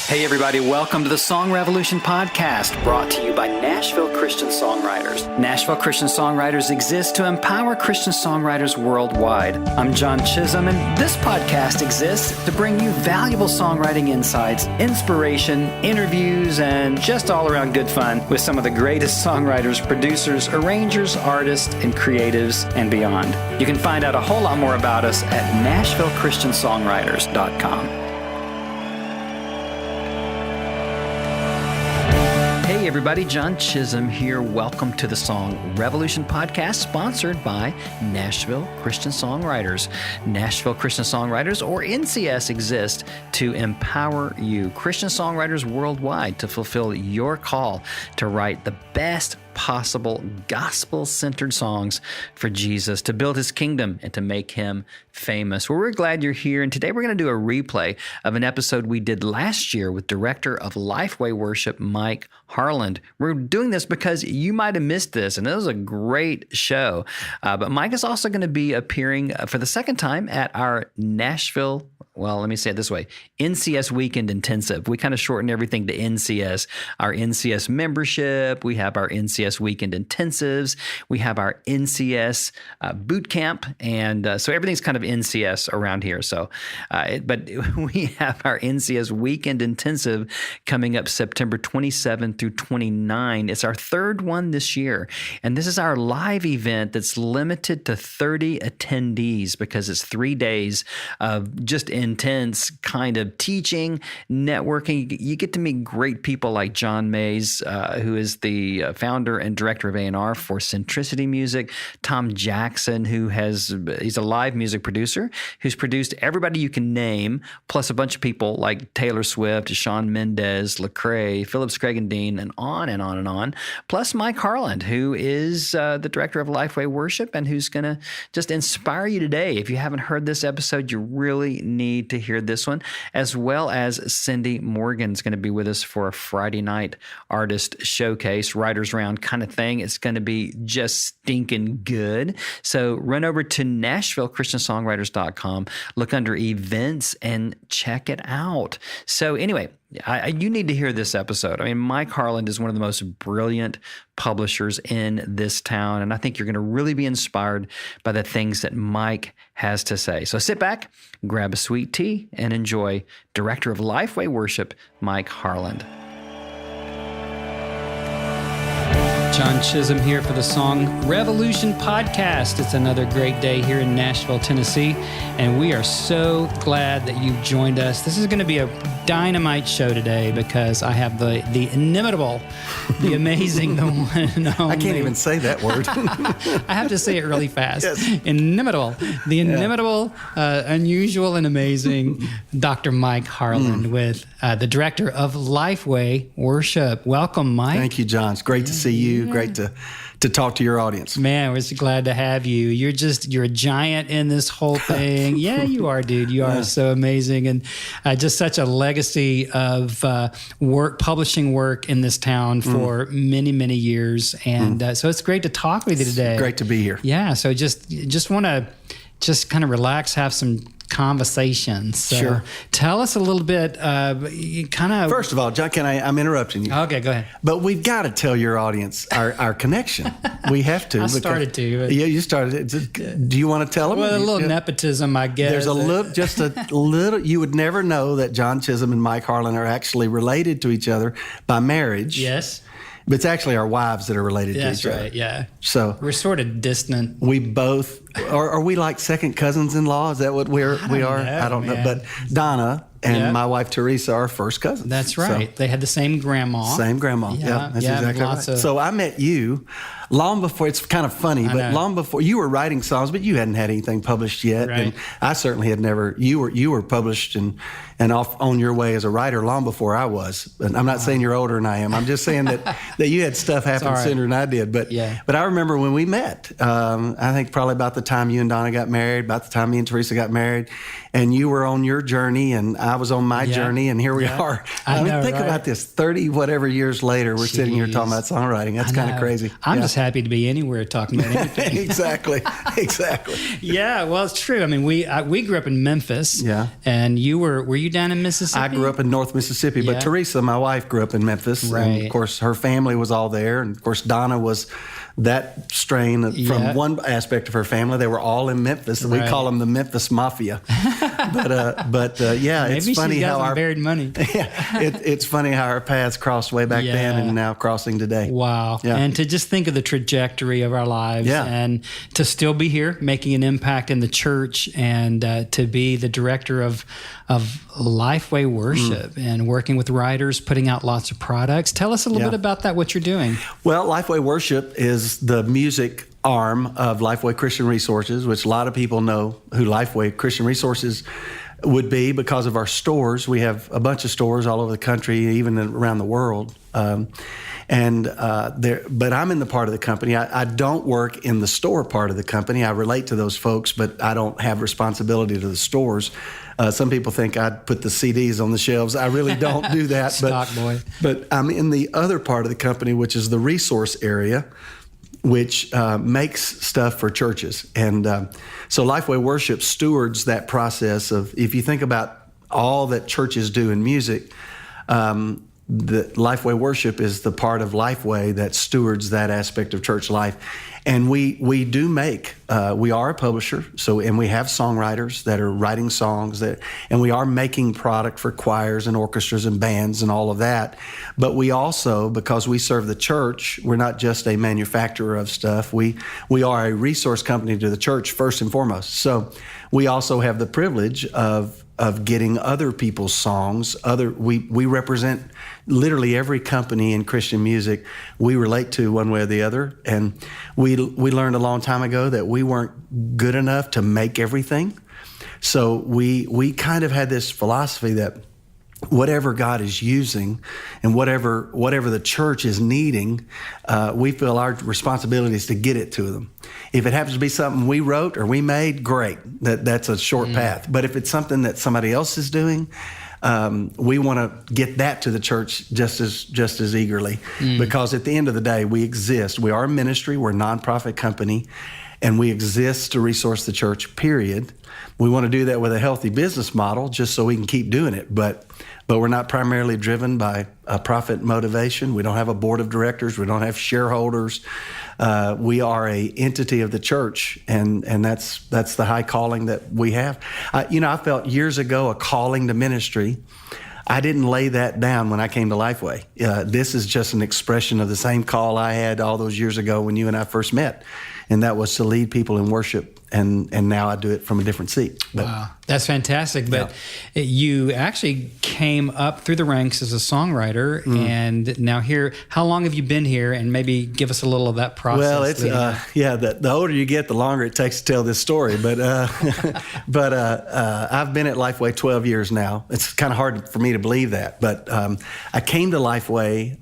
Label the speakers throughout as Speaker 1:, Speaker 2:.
Speaker 1: Hey everybody, welcome to the Song Revolution podcast, brought to you by Nashville Christian Songwriters. Nashville Christian Songwriters exists to empower Christian songwriters worldwide. I'm John Chisum, and this podcast exists to bring you valuable songwriting insights, inspiration, interviews, and just all around good fun with some of the greatest songwriters, producers, arrangers, artists, and creatives, and beyond. You can find out a whole lot more about us at NashvilleChristianSongwriters.com. Hey everybody, John Chisum here. Welcome to the Song Revolution podcast, sponsored by Nashville Christian Songwriters. Nashville Christian Songwriters, or NCS, exist to empower you, Christian songwriters worldwide, to fulfill your call to write the best possible gospel-centered songs for Jesus, to build his kingdom and to make him famous. Well, we're glad you're here, and today we're going to do a replay of an episode we did last year with director of LifeWay Worship, Mike Harland. We're doing this because you might have missed this, and it was a great show. But Mike is also going to be appearing for the second time at our Nashville, well, let me say it this way, NCS Weekend Intensive. We kind of shorten everything to NCS. Our NCS membership, we have our NCS Weekend Intensives, we have our NCS Boot Camp, and so everything's kind of NCS around here. So, but we have our NCS Weekend Intensive coming up September 27 through 29. It's our third one this year, and this is our live event that's limited to 30 attendees because it's 3 days of just intense kind of teaching, networking. You get to meet great people like John Mays, who is the founder and director of A&R for Centricity Music. Tom Jackson, he's a live music producer who's produced everybody you can name, plus a bunch of people like Taylor Swift, Shawn Mendes, Lecrae, Phillips Craig and Dean, and on and on and on. Plus Mike Harland, who is the director of LifeWay Worship and who's going to just inspire you today. If you haven't heard this episode, you really need to hear this one, as well as Cindy Morgan's going to be with us for a Friday night artist showcase, writers round kind of thing. It's going to be just stinking good. So run over to NashvilleChristianSongwriters.com, look under events and check it out. So anyway, you need to hear this episode. I mean, Mike Harland is one of the most brilliant publishers in this town, and I think you're going to really be inspired by the things that Mike has to say. So sit back, grab a sweet tea, and enjoy Director of LifeWay Worship, Mike Harland. John Chisum here for the Song Revolution podcast. It's another great day here in Nashville, Tennessee, and we are so glad that you've joined us. This is going to be a dynamite show today because I have the inimitable, the amazing, the one and only.
Speaker 2: I can't even say that word.
Speaker 1: I have to say it really fast.
Speaker 2: Yes.
Speaker 1: Inimitable, the inimitable, unusual, and amazing Dr. Mike Harland with the director of LifeWay Worship. Welcome, Mike.
Speaker 2: Thank you, John. It's great to see you. Great to talk to your audience.
Speaker 1: Man, we're so glad to have you. You're a giant in this whole thing. Yeah, you are, dude. You are so amazing. And just such a legacy of publishing work in this town for many, many years. And so it's great to talk with you today.
Speaker 2: It's great to be here.
Speaker 1: Yeah, so just want to just kind of relax, have some conversations. So
Speaker 2: sure.
Speaker 1: Tell us a little bit,
Speaker 2: First of all, John, I'm interrupting you.
Speaker 1: Okay, go ahead.
Speaker 2: But we've got to tell your audience our connection. We have to.
Speaker 1: I started to.
Speaker 2: Yeah, you started. Do you want to tell them?
Speaker 1: Well, a little nepotism, I guess.
Speaker 2: There's just a little. You would never know that John Chisum and Mike Harland are actually related to each other by marriage.
Speaker 1: Yes.
Speaker 2: But it's actually our wives that are related to each other.
Speaker 1: That's right, yeah.
Speaker 2: So
Speaker 1: we're sort of distant.
Speaker 2: We both are we like second cousins-in-law? Is that what we are? I don't know. But Donna and my wife Teresa are first cousins.
Speaker 1: That's right. So, they had the same grandma.
Speaker 2: Same grandma. Yeah, that's exactly right. So I met you long before. It's kind of funny, but long before you were writing songs, but you hadn't had anything published yet,
Speaker 1: right.
Speaker 2: And I certainly had never. You were published and off on your way as a writer long before I was. And I'm not saying you're older than I am. I'm just saying that you had stuff happen sooner than I did. But I remember when we met. I think probably about the time you and Donna got married, about the time me and Teresa got married, and you were on your journey, and I was on my journey, and here we are. I mean, think about this: 30 whatever years later, we're sitting here talking about songwriting. That's kind of crazy.
Speaker 1: I'm just happy to be anywhere talking about anything.
Speaker 2: Exactly.
Speaker 1: Yeah, well, it's true. I mean, we grew up in Memphis.
Speaker 2: Yeah.
Speaker 1: And were you down in Mississippi?
Speaker 2: I grew up in North Mississippi, but Teresa, my wife, grew up in Memphis.
Speaker 1: Right.
Speaker 2: And of course, her family was all there, and of course, Donna was that strain from one aspect of her family. They were all in Memphis. We call them the Memphis Mafia. But
Speaker 1: maybe
Speaker 2: it's funny how our
Speaker 1: buried money.
Speaker 2: It's funny how our paths crossed way back then and now crossing today.
Speaker 1: Wow. Yeah. And to just think of the trajectory of our lives and to still be here making an impact in the church and to be the director of LifeWay Worship and working with writers, putting out lots of products. Tell us a little bit about that, what you're doing.
Speaker 2: Well, LifeWay Worship is the music arm of LifeWay Christian Resources, which a lot of people know who LifeWay Christian Resources would be because of our stores. We have a bunch of stores all over the country, even around the world. But I'm in the part of the company. I don't work in the store part of the company. I relate to those folks, but I don't have responsibility to the stores. Some people think I'd put the CDs on the shelves. I really don't do that.
Speaker 1: Stock boy.
Speaker 2: But I'm in the other part of the company, which is the resource area, which makes stuff for churches. And so LifeWay Worship stewards that process of, if you think about all that churches do in music, the LifeWay Worship is the part of LifeWay that stewards that aspect of church life. And we do make, we are a publisher, and we have songwriters that are writing songs, and we are making product for choirs and orchestras and bands and all of that. But we also, because we serve the church, we're not just a manufacturer of stuff. We are a resource company to the church first and foremost. So we also have the privilege of getting other people's songs. We represent literally every company in Christian music we relate to one way or the other. And we learned a long time ago that we weren't good enough to make everything. So we kind of had this philosophy that whatever God is using and whatever the church is needing, we feel our responsibility is to get it to them. If it happens to be something we wrote or we made, great. That's a short path. But if it's something that somebody else is doing, we want to get that to the church just as eagerly. Because at the end of the day, we exist. We are a ministry. We're a nonprofit company. And we exist to resource the church, period. We want to do that with a healthy business model just so we can keep doing it. But we're not primarily driven by a profit motivation. We don't have a board of directors. We don't have shareholders. We are a entity of the church, and that's the high calling that we have. I felt years ago a calling to ministry. I didn't lay that down when I came to LifeWay. This is just an expression of the same call I had all those years ago when you and I first met, and that was to lead people in worship. And now I do it from a different seat.
Speaker 1: Wow, that's fantastic. But you actually came up through the ranks as a songwriter, and now here. How long have you been here? And maybe give us a little of that process.
Speaker 2: Well, it's the older you get, the longer it takes to tell this story. But I've been at LifeWay 12 years now. It's kind of hard for me to believe that, but I came to LifeWay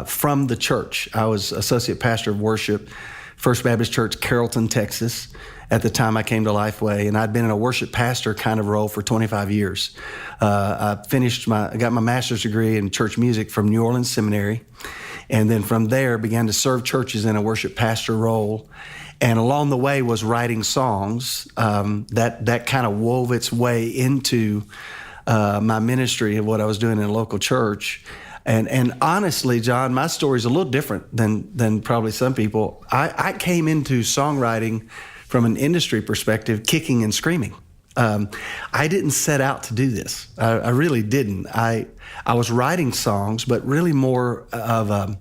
Speaker 2: from the church. I was associate pastor of worship, First Baptist Church, Carrollton, Texas, at the time I came to LifeWay, and I'd been in a worship pastor kind of role for 25 years. I got my master's degree in church music from New Orleans Seminary, and then from there began to serve churches in a worship pastor role. And along the way was writing songs that kind of wove its way into my ministry of what I was doing in a local church. And honestly, John, my story is a little different than probably some people. I came into songwriting from an industry perspective, kicking and screaming. I didn't set out to do this. I really didn't. I was writing songs, but really more of a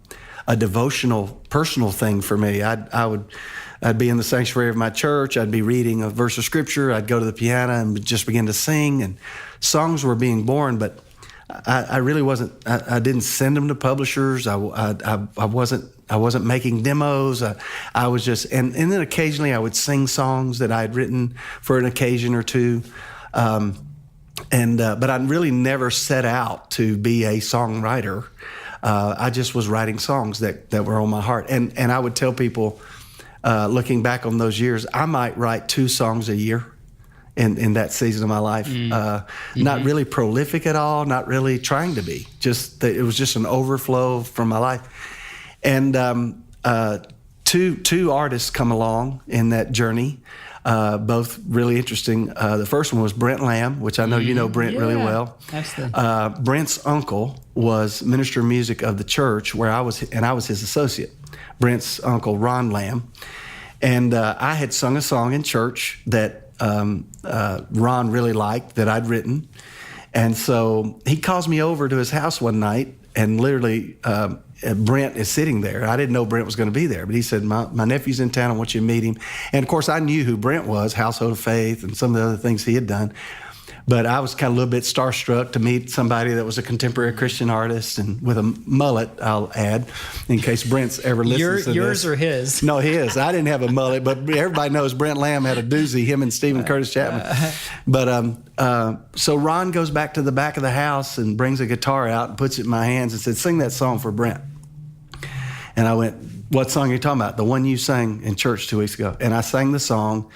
Speaker 2: devotional, personal thing for me. I'd be in the sanctuary of my church. I'd be reading a verse of scripture. I'd go to the piano and just begin to sing, and songs were being born, but I really wasn't. I didn't send them to publishers. I wasn't making demos. I was just, and then occasionally I would sing songs that I had written for an occasion or two. But I really never set out to be a songwriter. I just was writing songs that were on my heart. And I would tell people, looking back on those years, I might write 2 songs a year. in that season of my life. Not really prolific at all, not really trying to be. It was just an overflow from my life. And two artists come along in that journey, both really interesting. The first one was Brent Lamb, which I know you know Brent really well.
Speaker 3: Absolutely.
Speaker 2: Brent's uncle was minister of music of the church where I was his associate. Brent's uncle, Ron Lamb. And I had sung a song in church that Ron really liked, that I'd written. And so he calls me over to his house one night, and literally Brent is sitting there. I didn't know Brent was going to be there, but he said, my nephew's in town, I want you to meet him. And of course, I knew who Brent was, Household of Faith, and some of the other things he had done. But I was kind of a little bit starstruck to meet somebody that was a contemporary Christian artist and with a mullet, I'll add, in case Brent's ever listens to this.
Speaker 3: Yours or his?
Speaker 2: No, his. I didn't have a mullet, but everybody knows Brent Lamb had a doozy, him and Stephen Curtis Chapman. But so Ron goes back to the back of the house and brings a guitar out and puts it in my hands and said, sing that song for Brent. And I went, what song are you talking about? The one you sang in church 2 weeks ago. And I sang the song,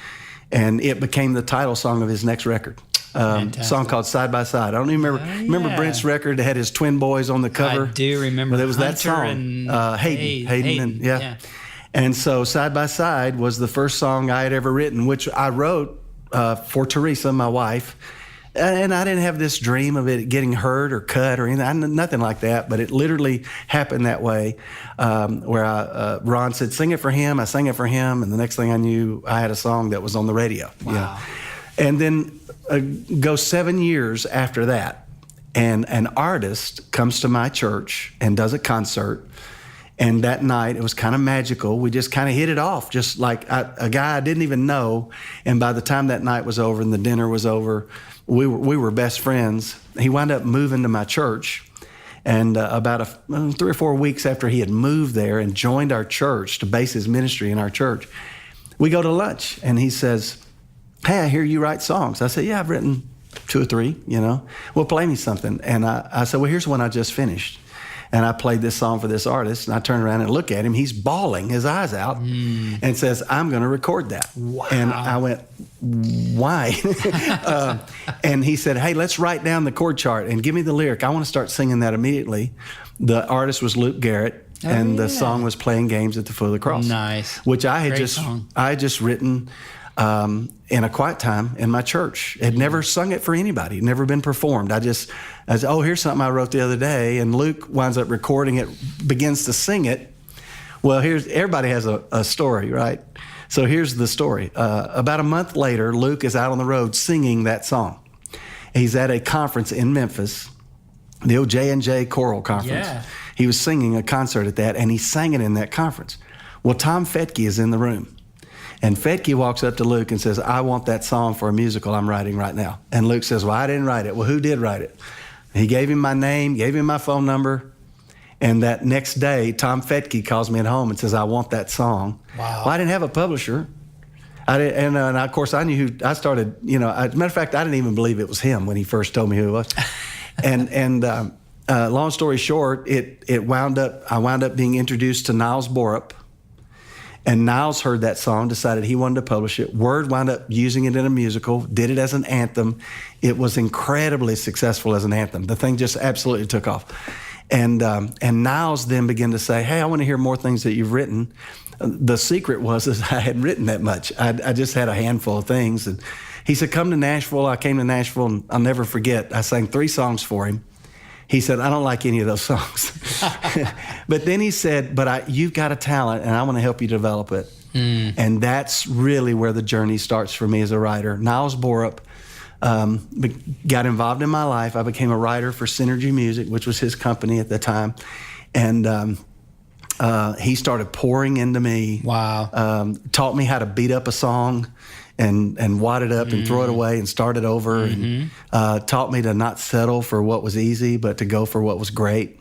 Speaker 2: and it became the title song of his next record. Song called Side by Side. I don't even remember. Remember Brent's record that had his twin boys on the cover?
Speaker 3: I do remember.
Speaker 2: Well, there was that song. Hayden. And, and so Side by Side was the first song I had ever written, which I wrote for Teresa, my wife. And I didn't have this dream of it getting heard or cut or anything, nothing like that. But it literally happened that way, where Ron said, sing it for him. I sang it for him. And the next thing I knew, I had a song that was on the radio.
Speaker 3: Wow.
Speaker 2: You know? And then go 7 years after that, and an artist comes to my church and does a concert. And that night, it was kind of magical. We just kind of hit it off, just like a guy I didn't even know. And by the time that night was over and the dinner was over, we were best friends. He wound up moving to my church. And about 3 or 4 weeks after he had moved there and joined our church to base his ministry in our church, we go to lunch. And he says, hey, I hear you write songs. I said, yeah, I've written 2 or 3, you know. Well, play me something. And I said, well, here's one I just finished. And I played this song for this artist, and I turned around and look at him. He's bawling his eyes out and says, I'm going to record that.
Speaker 3: Wow.
Speaker 2: And I went, why? And he said, hey, let's write down the chord chart and give me the lyric. I want to start singing that immediately. The artist was Luke Garrett, and the song was Playing Games at the Foot of the Cross.
Speaker 3: Nice.
Speaker 2: Which I had
Speaker 3: Great
Speaker 2: just written in a quiet time in my church. Had never sung it for anybody, never been performed. I said, oh, here's something I wrote the other day. And Luke winds up recording it, begins to sing it. Well, everybody has a story, right? So here's the story. About a month later, Luke is out on the road singing that song. He's at a conference in Memphis, the old J&J Choral Conference.
Speaker 3: Yeah.
Speaker 2: He was singing a concert at that, and he sang it in that conference. Well, Tom Fetke is in the room. And Fetke walks up to Luke and says, I want that song for a musical I'm writing right now. And Luke says, well, I didn't write it. Well, who did write it? He gave him my name, gave him my phone number. And that next day, Tom Fetke calls me at home and says, I want that song.
Speaker 3: Wow.
Speaker 2: Well, I didn't have a publisher. And of course, I knew who I started, you know, as a matter of fact, I didn't even believe it was him when he first told me who it was. And long story short, I wound up being introduced to Niles Borup. And Niles heard that song, decided he wanted to publish it. Word wound up using it in a musical, did it as an anthem. It was incredibly successful as an anthem. The thing just absolutely took off. And Niles then began to say, hey, I want to hear more things that you've written. The secret was that I hadn't written that much. I just had a handful of things. And he said, come to Nashville. I came to Nashville, and I'll never forget, I sang 3 songs for him. He said, I don't like any of those songs. But then he said, you've got a talent, and I want to help you develop it. And that's really where the journey starts for me as a writer. Niles Borup got involved in my life. I became a writer for Synergy Music, which was his company at the time. And he started pouring into me.
Speaker 3: Wow.
Speaker 2: Taught me how to beat up a song and wad it up and throw it away and start it over. And taught me to not settle for what was easy, but to go for what was great.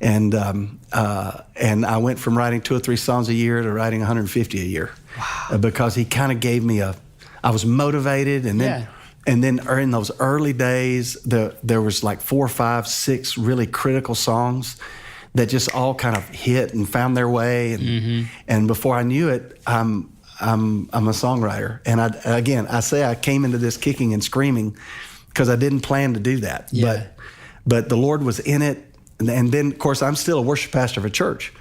Speaker 2: And I went from writing 2 or 3 songs a year to writing 150 a year.
Speaker 3: Wow.
Speaker 2: Because he kind of gave me I was motivated, and then in those early days, there was like 4, 5, 6 really critical songs that just all kind of hit and found their way. And before I knew it, I'm a songwriter. And I say I came into this kicking and screaming because I didn't plan to do that.
Speaker 1: Yeah.
Speaker 2: But the Lord was in it. And then, of course, I'm still a worship pastor of a church.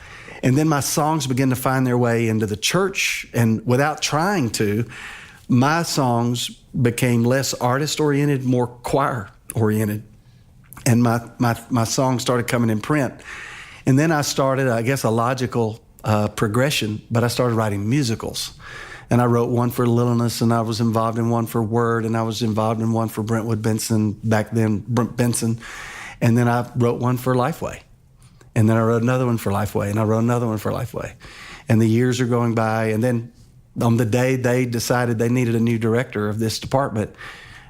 Speaker 2: And then my songs begin to find their way into the church. And without trying to, my songs became less artist-oriented, more choir-oriented. And my songs started coming in print. And then I started, I guess, a logical progression, but I started writing musicals. And I wrote one for Littleness, and I was involved in one for Word, and I was involved in one for Brentwood Benson, back then, Brent Benson. And then I wrote one for LifeWay. And then I wrote another one for LifeWay, and I wrote another one for LifeWay. And the years are going by, and then on the day they decided they needed a new director of this department,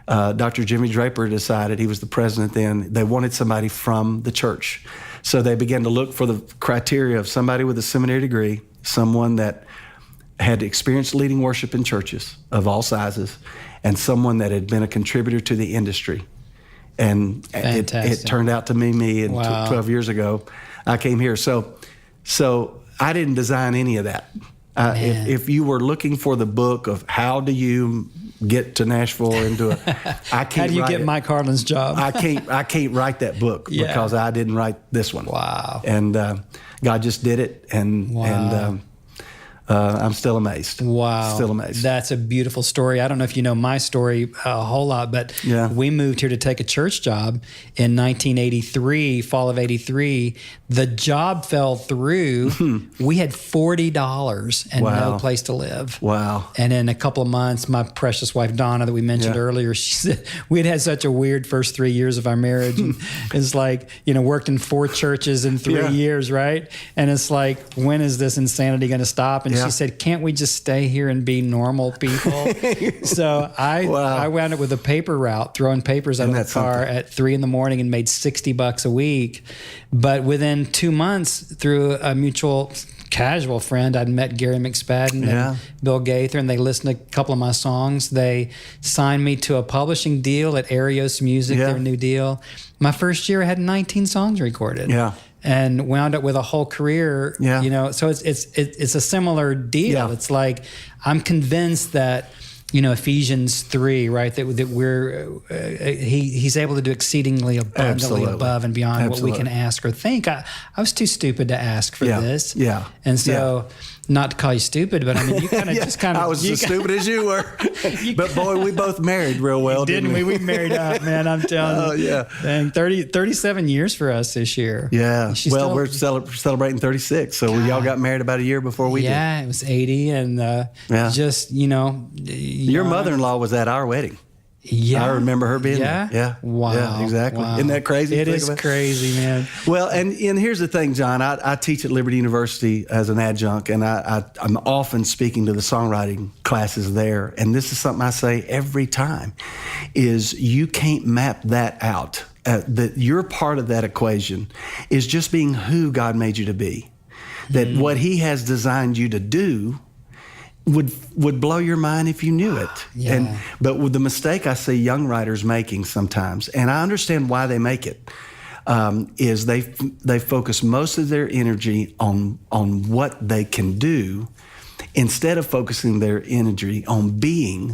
Speaker 2: Dr. Jimmy Draper decided, he was the president then, they wanted somebody from the church. So they began to look for the criteria of somebody with a seminary degree, someone that had experience leading worship in churches of all sizes, and someone that had been a contributor to the industry. And it turned out to be me. And 12 years ago, I came here. So I didn't design any of that. If you were looking for the book of how do you get to Nashville into I can't.
Speaker 1: How do you get Mike Harland's job?
Speaker 2: I can't write that book because I didn't write this one.
Speaker 1: Wow.
Speaker 2: And God just did it, and I'm still amazed.
Speaker 1: Wow.
Speaker 2: Still amazed.
Speaker 1: That's a beautiful story. I don't know if you know my story a whole lot, but we moved here to take a church job in 1983, fall of 83. The job fell through. We had $40 and no place to live.
Speaker 2: Wow.
Speaker 1: And in a couple of months, my precious wife, Donna, that we mentioned earlier, she said we had such a weird first 3 years of our marriage. And it's like, worked in 4 churches in 3 years, right? And it's like, when is this insanity going to stop? And she said, can't we just stay here and be normal people? So I wound up with a paper route, throwing papers out of the car at 3 a.m. and made $60 a week. But within 2 months, through a mutual casual friend, I'd met Gary McSpadden and Bill Gaither, and they listened to a couple of my songs. They signed me to a publishing deal at Arios Music, their new deal. My first year, I had 19 songs recorded. Yeah. And wound up with a whole career, So it's a similar deal. Yeah. It's like, I'm convinced that, Ephesians 3, right? That we're he's able to do exceedingly abundantly above and beyond what we can ask or think. I was too stupid to ask for this. Yeah. And so, not to call you stupid, but I mean, you kind of just kind of.
Speaker 2: I was as stupid as you were. But boy, we both married real well, didn't we?
Speaker 1: We married up, man. I'm telling you. Oh, yeah. Dang, 37 years for us this year.
Speaker 2: Yeah. We're celebrating 36. So y'all got married about a year before we did.
Speaker 1: Yeah, it was 80. And just,
Speaker 2: your mother-in-law was at our wedding. Yeah. I remember her being there. Yeah. Wow. Yeah, exactly. Wow. Isn't that crazy?
Speaker 1: It is crazy, man.
Speaker 2: Well, and here's the thing, John. I teach at Liberty University as an adjunct, and I'm often speaking to the songwriting classes there. And this is something I say every time, is you can't map that out. That your part of that equation is just being who God made you to be. That what He has designed you to do would blow your mind if you knew it. But with the mistake I see young writers making sometimes, and I understand why they make it, is they focus most of their energy on what they can do instead of focusing their energy on being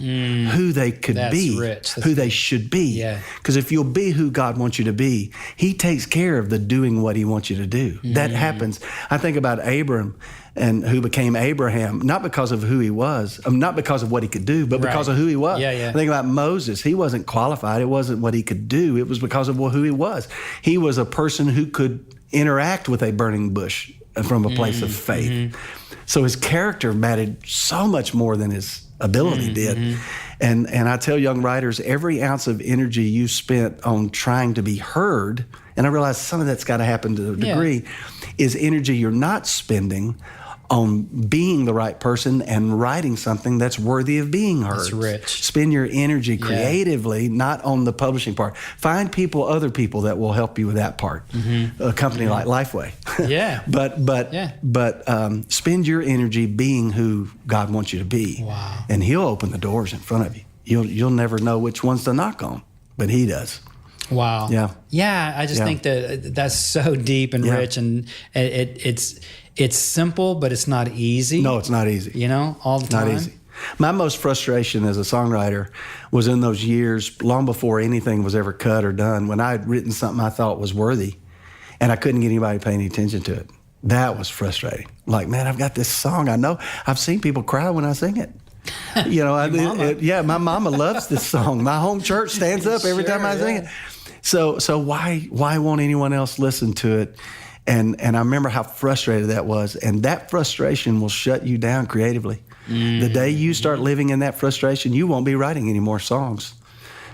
Speaker 2: who they could be, who they should be. Because if you'll be who God wants you to be, He takes care of the doing what He wants you to do. That happens. I think about Abram, and who became Abraham, not because of who he was, not because of what he could do, but because of who he was. I think about Moses. He wasn't qualified. It wasn't what he could do. It was because of who he was. He was a person who could interact with a burning bush from a place of faith. So his character mattered so much more than his ability did. And I tell young writers, every ounce of energy you spent on trying to be heard, and I realize some of that's got to happen to a degree, is energy you're not spending on being the right person and writing something that's worthy of being heard.
Speaker 1: That's rich.
Speaker 2: Spend your energy creatively, not on the publishing part. Find other people that will help you with that part. A company like LifeWay. But spend your energy being who God wants you to be.
Speaker 1: Wow.
Speaker 2: And He'll open the doors in front of you. You'll never know which ones to knock on, but He does.
Speaker 1: Wow. Yeah. I just think that that's so deep and rich, and it's simple, but it's not easy.
Speaker 2: No, it's not easy.
Speaker 1: You know, all the time.
Speaker 2: Not easy. My most frustration as a songwriter was in those years, long before anything was ever cut or done, when I had written something I thought was worthy, and I couldn't get anybody to pay any attention to it. That was frustrating. Like, man, I've got this song. I know. I've seen people cry when I sing it. You know, my mama loves this song. My home church stands up every time I sing it. So why won't anyone else listen to it? And I remember how frustrated that was. And that frustration will shut you down creatively. The day you start living in that frustration, you won't be writing any more songs.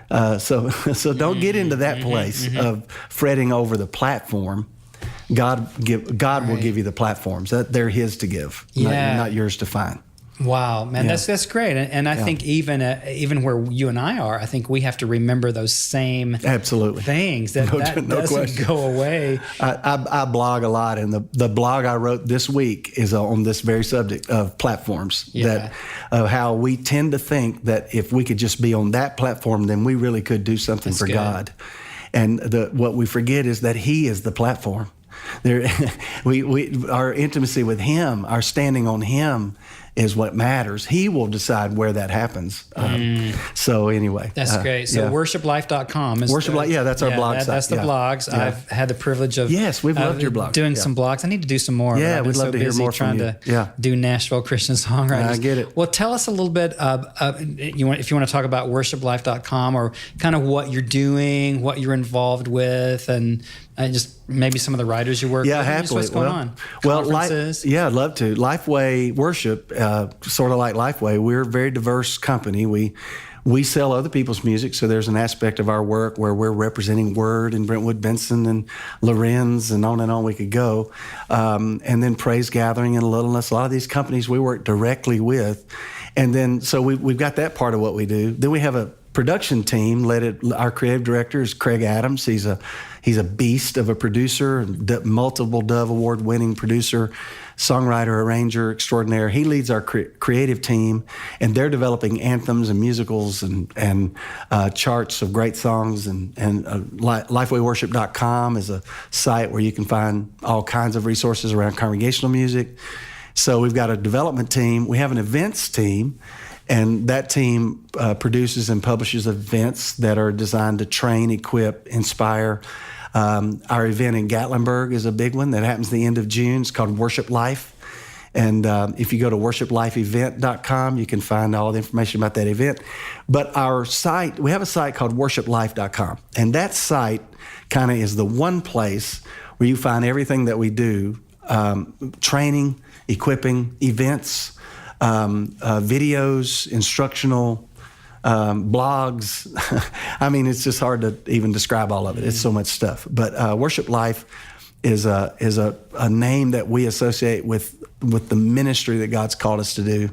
Speaker 2: So don't get into that place of fretting over the platform. God will give you the platforms. They're His to give, not yours to find.
Speaker 1: Wow, man, that's great. And I think even where you and I are, I think we have to remember those same things. That doesn't question. Go away.
Speaker 2: I blog a lot, and the blog I wrote this week is on this very subject of platforms. Of how we tend to think that if we could just be on that platform, then we really could do something for God. And what we forget is that He is the platform. Our intimacy with Him, our standing on Him, is what matters. He will decide where that happens. So anyway.
Speaker 1: That's great. So worshiplife.com is
Speaker 2: that's our blog site.
Speaker 1: That's the blogs. Yeah. I've had the privilege of
Speaker 2: we've loved your blog.
Speaker 1: Doing some blogs. I need to do some more.
Speaker 2: Yeah, we'd love to hear more
Speaker 1: from you. Trying to do Nashville Christian songwriters.
Speaker 2: I get it.
Speaker 1: Well, tell us a little bit if you want to talk about worshiplife.com or kind of what you're doing, what you're involved with, and just maybe some of the writers you work with.
Speaker 2: Happily.
Speaker 1: What's going on?
Speaker 2: Conferences? I'd love to. LifeWay Worship, sort of like LifeWay, we're a very diverse company. We sell other people's music, so there's an aspect of our work where we're representing Word and Brentwood Benson and Lorenz and on we could go. And then Praise Gathering and Littleness. A lot of these companies we work directly with. And then, so we've got that part of what we do. Then we have a production team. Our creative director is Craig Adams. He's a beast of a producer, multiple Dove Award-winning producer, songwriter, arranger extraordinaire. He leads our creative team, and they're developing anthems and musicals and charts of great songs. And LifeWayWorship.com is a site where you can find all kinds of resources around congregational music. So we've got a development team. We have an events team. And that team produces and publishes events that are designed to train, equip, inspire. Our event in Gatlinburg is a big one that happens the end of June. It's called Worship Life. And if you go to worshiplifeevent.com, you can find all the information about that event. But our site, we have a site called worshiplife.com. And that site kind of is the one place where you find everything that we do, training, equipping, events, videos, instructional, blogs. I mean, it's just hard to even describe all of it. It's so much stuff. But Worship Life is a name that we associate with the ministry that God's called us to do.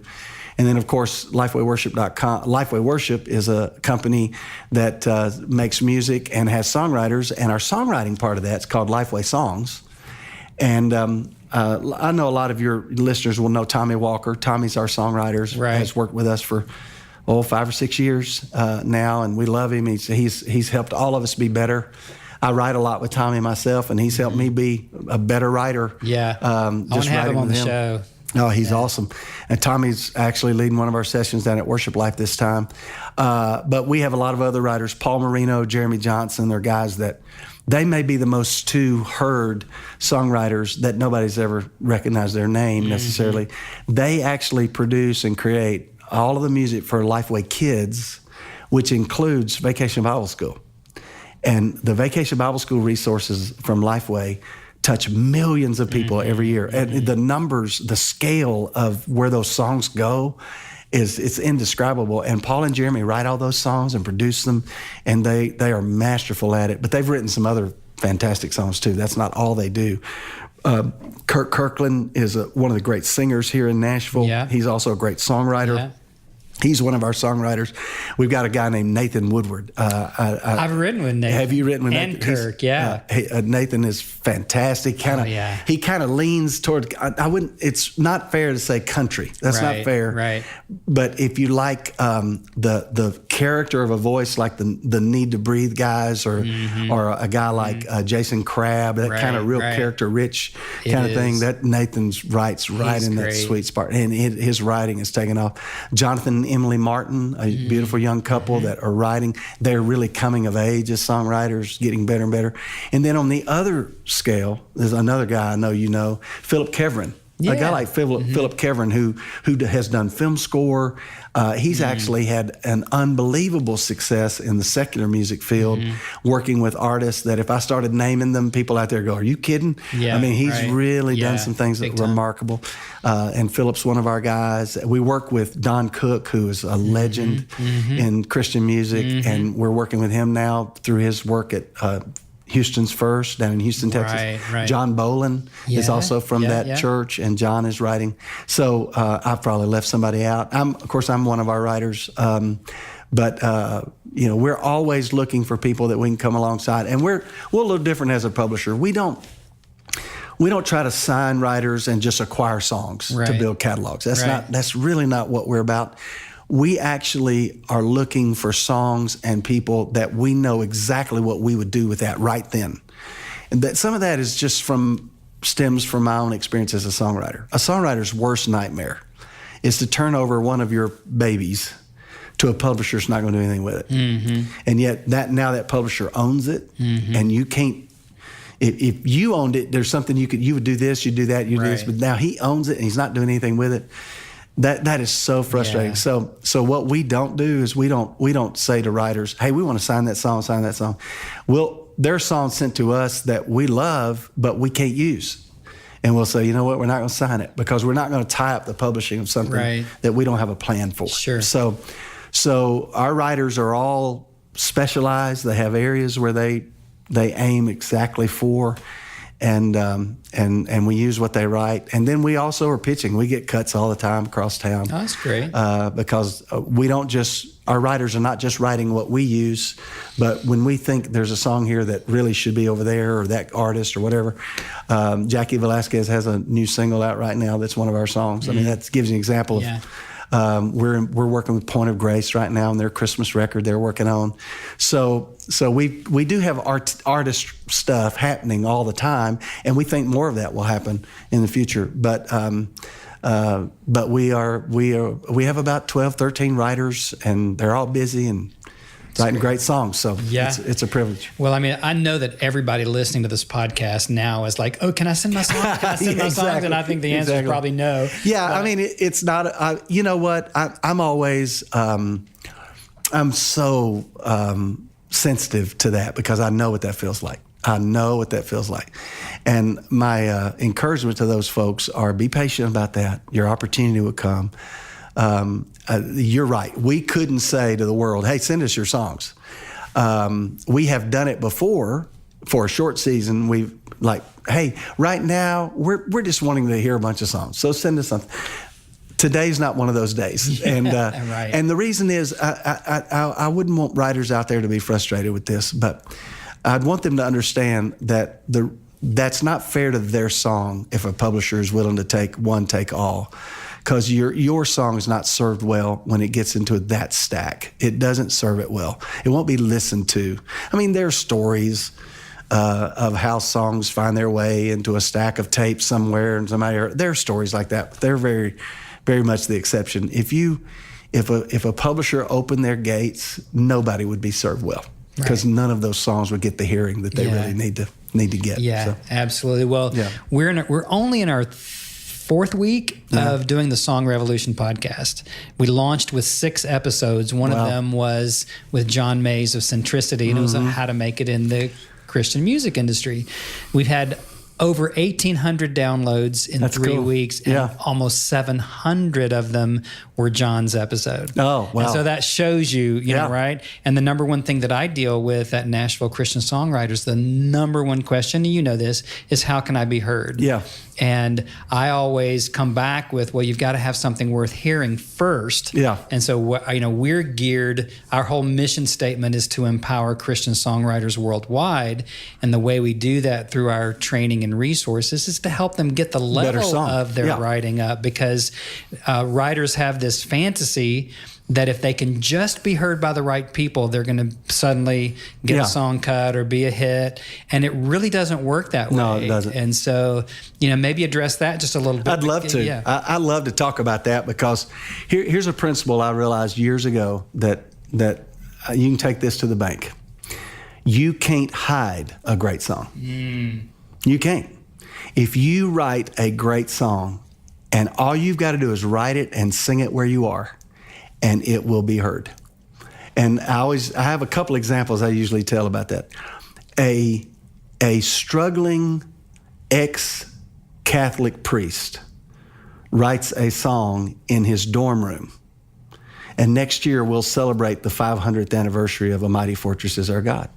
Speaker 2: And then, of course, LifeWayWorship.com. LifeWay Worship is a company that makes music and has songwriters, and our songwriting part of that's called LifeWay Songs. And I know a lot of your listeners will know Tommy Walker. Tommy's our songwriter.
Speaker 1: Right.
Speaker 2: Has worked with us for 5 or 6 years now, and we love him. He's helped all of us be better. I write a lot with Tommy myself, and he's helped me be a better writer.
Speaker 1: Yeah, I want to have him on the show.
Speaker 2: Oh, he's awesome. And Tommy's actually leading one of our sessions down at Worship Life this time. But we have a lot of other writers, Paul Marino, Jeremy Johnson. They're guys that they may be the most heard songwriters that nobody's ever recognized their name necessarily. They actually produce and create all of the music for LifeWay Kids, which includes Vacation Bible School. And the Vacation Bible School resources from LifeWay touch millions of people every year. And the numbers, the scale of where those songs go, it's indescribable. And Paul and Jeremy write all those songs and produce them, and they are masterful at it. But they've written some other fantastic songs too. That's not all they do. Kirk Kirkland is one of the great singers here in Nashville.
Speaker 1: Yeah.
Speaker 2: He's also a great songwriter.
Speaker 1: Yeah.
Speaker 2: He's one of our songwriters. We've got a guy named Nathan Woodward.
Speaker 3: I've written with Nathan.
Speaker 2: Have you written with
Speaker 3: Nathan? And Kirk, yeah.
Speaker 2: Nathan is fantastic. He kind of leans toward. I wouldn't. It's not fair to say country. That's not fair.
Speaker 3: Right.
Speaker 2: But if you like the character of a voice, like the Need to Breathe guys, or a guy like Jason Crabb, that kind of real character rich kind of thing, that Nathan's writes right in that sweet spot, and his writing is taken off. Jonathan and Emily Martin, a beautiful young couple that are writing. They're really coming of age as songwriters, getting better and better. And then on the other scale, there's another guy I know you know, Philip Keverin. A guy like Philip Keverin, who has done film score. He's actually had an unbelievable success in the secular music field, working with artists that if I started naming them, people out there go, "Are you kidding?"
Speaker 3: Yeah,
Speaker 2: I mean, he's really done some things that are remarkable. And Philip's one of our guys. We work with Don Cook, who is a legend in Christian music, and we're working with him now through his work at Houston's First down in Houston, Texas.
Speaker 3: Right.
Speaker 2: John Boland is also from that church, and John is writing. So I've probably left somebody out. Of course, I'm one of our writers, but we're always looking for people that we can come alongside. And we're a little different as a publisher. We don't try to sign writers and just acquire songs to build catalogs. That's really not what we're about. We actually are looking for songs and people that we know exactly what we would do with that right then. And that some of that is just stems from my own experience as a songwriter. A songwriter's worst nightmare is to turn over one of your babies to a publisher that's not going to do anything with it. And yet that publisher owns it, and you can't. If you owned it, there's something you would do this, you do that, you do this, but now he owns it and he's not doing anything with it. That is so frustrating.
Speaker 3: Yeah.
Speaker 2: So what we don't do is we don't say to writers, "Hey, we want to sign that song." There are songs sent to us that we love, but we can't use. And we'll say, "You know what, we're not going to sign it because we're not going to tie up the publishing of something that we don't have a plan for."
Speaker 3: Sure.
Speaker 2: So our writers are all specialized. They have areas where they aim exactly for. And we use what they write. And then we also are pitching. We get cuts all the time across town.
Speaker 3: Oh, that's great.
Speaker 2: Because our writers are not just writing what we use, but when we think there's a song here that really should be over there, or that artist or whatever. Jackie Velasquez has a new single out right now that's one of our songs. I mean, that gives you an example of. We're working with Point of Grace right now on their Christmas record they're working on. So we do have artist stuff happening all the time, and we think more of that will happen in the future. But we have about 12, 13 writers, and they're all busy and writing great songs. So it's a privilege.
Speaker 3: Well, I mean, I know that everybody listening to this podcast now is like, "Oh, can I send my songs? Can I send my songs?" And I think the answer is probably no.
Speaker 2: Yeah, but I mean, it's not. You know what? I'm always I'm so sensitive to that because I know what that feels like. And my encouragement to those folks are be patient about that. Your opportunity will come. You're right. We couldn't say to the world, "Hey, send us your songs." We have done it before for a short season. We've like, "Hey, right now we're just wanting to hear a bunch of songs, so send us something." Today's not one of those days, and and the reason is I wouldn't want writers out there to be frustrated with this, but I'd want them to understand that that's not fair to their song if a publisher is willing to take all. Because your song is not served well when it gets into that stack. It doesn't serve it well. It won't be listened to. I mean, there are stories of how songs find their way into a stack of tapes somewhere, and there are stories like that. But they're very, very much the exception. If a publisher opened their gates, nobody would be served well because none of those songs would get the hearing that they really need to get.
Speaker 3: Yeah, absolutely. Well, we're only in our fourth week of doing the Song Revolution podcast. We launched with 6 episodes. One of them was with John Mays of Centricity, and it was on how to make it in the Christian music industry. We've had over 1,800 downloads in
Speaker 2: That's
Speaker 3: 3
Speaker 2: cool.
Speaker 3: weeks, and almost 700 of them were John's episode.
Speaker 2: Oh, wow.
Speaker 3: And so that shows you know, right? And the number one thing that I deal with at Nashville Christian Songwriters, the number one question, and you know this, is how can I be heard?
Speaker 2: Yeah.
Speaker 3: And I always come back with, well, you've got to have something worth hearing first.
Speaker 2: Yeah.
Speaker 3: And so, we're geared, our whole mission statement is to empower Christian songwriters worldwide. And the way we do that through our training and resources is to help them get the level of their writing up, because writers have this fantasy that if they can just be heard by the right people, they're going to suddenly get a song cut or be a hit. And it really doesn't work that way.
Speaker 2: No, it doesn't.
Speaker 3: And so, maybe address that just a little bit.
Speaker 2: I'd love to.
Speaker 3: Yeah.
Speaker 2: I love to talk about that, because here's a principle I realized years ago that you can take this to the bank. You can't hide a great song. You can't. If you write a great song and all you've got to do is write it and sing it where you are, and it will be heard. And I have a couple examples I usually tell about that. A struggling ex-Catholic priest writes a song in his dorm room, and next year we'll celebrate the 500th anniversary of A Mighty Fortress Is Our God.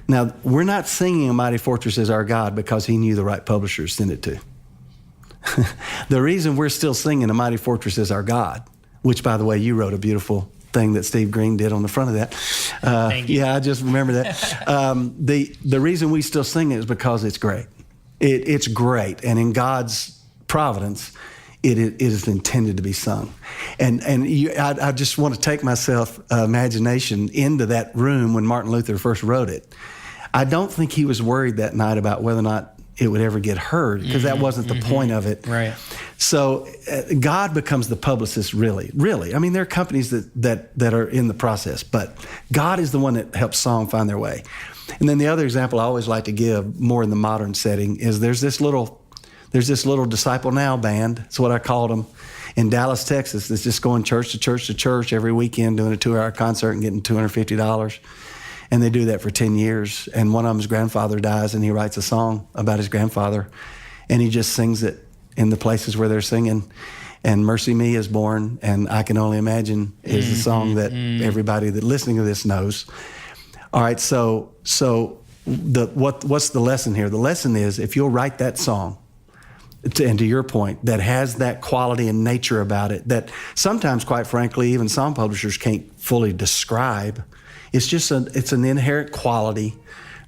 Speaker 2: Now, we're not singing A Mighty Fortress Is Our God because he knew the right publisher to send it to. The reason we're still singing A Mighty Fortress Is Our God, which, by the way, you wrote a beautiful thing that Steve Green did on the front of that.
Speaker 3: Thank you.
Speaker 2: Yeah, I just remember that. The reason we still sing it is because it's great. It's great, and in God's providence, it is intended to be sung. And I just want to take myself imagination into that room when Martin Luther first wrote it. I don't think he was worried that night about whether or not it would ever get heard, because that wasn't the point of it.
Speaker 3: Right.
Speaker 2: So God becomes the publicist, really. I mean, there are companies that are in the process, but God is the one that helps song find their way. And then the other example I always like to give, more in the modern setting, is there's this little Disciple Now band. That's what I called them, in Dallas, Texas. That's just going church to church to church every weekend, doing a 2-hour concert and getting $250. And they do that for 10 years. And one of them's grandfather dies, and he writes a song about his grandfather, and he just sings it in the places where they're singing. And Mercy Me is born, and I Can Only Imagine is the song that everybody that listening to this knows. All right, so what's the lesson here? The lesson is, if you'll write that song, and to your point, that has that quality and nature about it that sometimes, quite frankly, even song publishers can't fully describe. It's just it's an inherent quality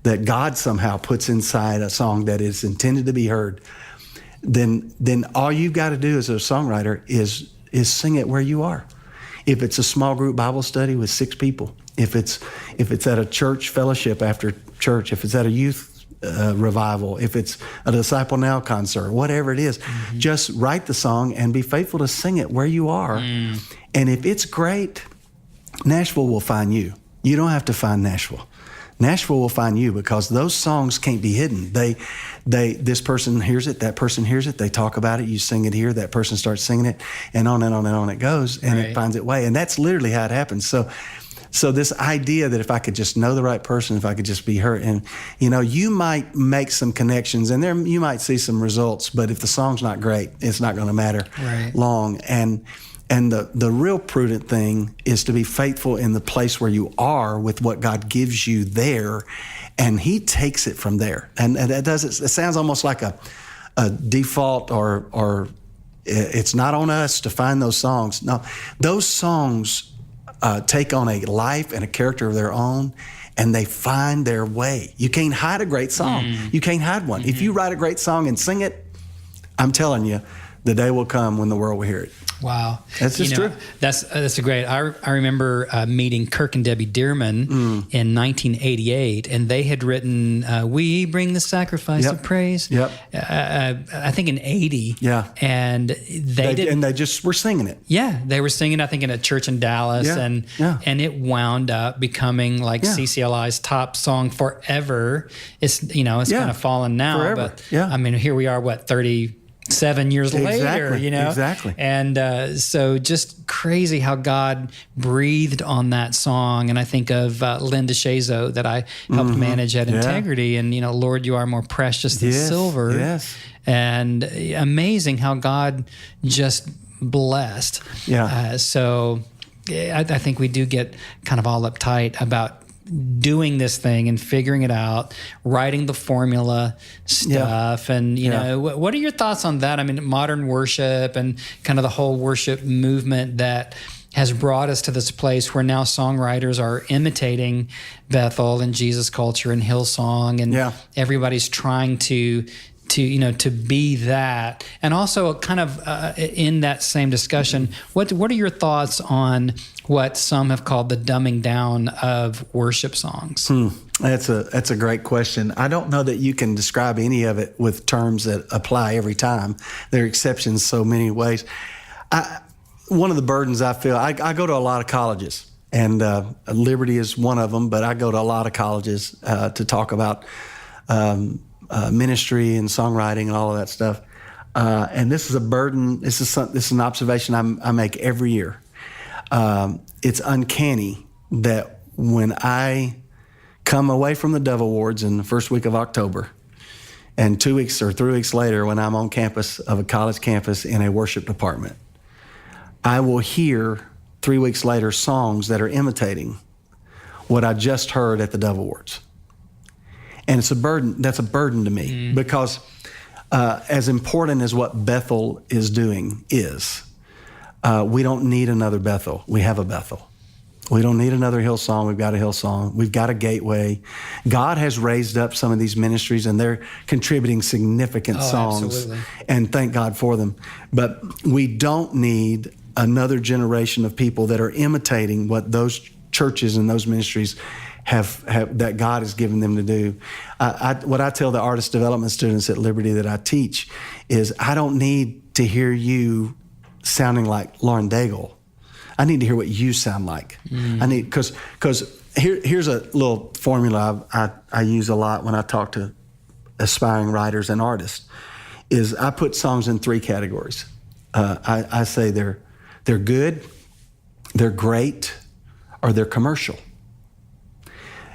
Speaker 2: that God somehow puts inside a song that is intended to be heard. Then all you've got to do as a songwriter is sing it where you are. If it's a small group Bible study with 6 people, if it's at a church fellowship after church, if it's at a youth revival, if it's a Disciple Now concert, whatever it is, just write the song and be faithful to sing it where you are. And if it's great, Nashville will find you. You don't have to find Nashville. Nashville will find you, because those songs can't be hidden. This person hears it, that person hears it, they talk about it, you sing it here, that person starts singing it, and on and on and on it goes, and it finds its way. And that's literally how it happens. So this idea that if I could just know the right person, if I could just be heard, and you might make some connections, and there you might see some results, but if the song's not great, it's not going to matter long. And the real prudent thing is to be faithful in the place where you are with what God gives you there, and he takes it from there. And it sounds almost like a default, or it's not on us to find those songs. No, those songs take on a life and a character of their own, and they find their way. You can't hide a great song. You can't hide one. If you write a great song and sing it, I'm telling you, the day will come when the world will hear it.
Speaker 3: Wow.
Speaker 2: That's just true.
Speaker 3: That's a great. I remember meeting Kirk and Debbie Dearman in 1988, and they had written "We Bring the Sacrifice of Praise." I think in 80. Yeah. And they
Speaker 2: just were singing it.
Speaker 3: Yeah, they were singing, I think, in a church in Dallas, and it wound up becoming like CCLI's top song forever. It's kind of fallen now,
Speaker 2: forever.
Speaker 3: But I mean, here we are, 30 7 years later,
Speaker 2: Exactly.
Speaker 3: And so just crazy how God breathed on that song. And I think of Linda Shazo that I helped manage at Integrity. And, Lord, you are more precious than silver.
Speaker 2: Yes.
Speaker 3: And amazing how God just blessed.
Speaker 2: Yeah.
Speaker 3: So I think we do get kind of all uptight about doing this thing and figuring it out, writing the formula stuff. And, what are your thoughts on that? I mean, modern worship and kind of the whole worship movement that has brought us to this place where now songwriters are imitating Bethel and Jesus Culture and Hillsong, and everybody's trying to be that. And also kind of in that same discussion, what are your thoughts on what some have called the dumbing down of worship songs?
Speaker 2: That's a great question. I don't know that you can describe any of it with terms that apply every time. There are exceptions so many ways. One of the burdens I feel, I go to a lot of colleges, and Liberty is one of them, but I go to a lot of colleges to talk about ministry and songwriting and all of that stuff. And this is a burden. This is an observation I make every year. It's uncanny that when I come away from the Dove Awards in the first week of October, and 2 weeks or 3 weeks later when I'm on campus of a college campus in a worship department, I will hear 3 weeks later songs that are imitating what I just heard at the Dove Awards. And it's a burden. That's a burden to me because as important as what Bethel is doing is, we don't need another Bethel. We have a Bethel. We don't need another Hillsong. We've got a Hillsong. We've got a Gateway. God has raised up some of these ministries, and they're contributing significant songs.
Speaker 3: Absolutely.
Speaker 2: And thank God for them. But we don't need another generation of people that are imitating what those churches and those ministries have that God has given them to do. What I tell the artist development students at Liberty that I teach is, I don't need to hear you sounding like Lauren Daigle. I need to hear what you sound like. I need, because here's a little formula I use a lot when I talk to aspiring writers and artists, is I put songs in 3 categories. I say they're good, they're great, or they're commercial.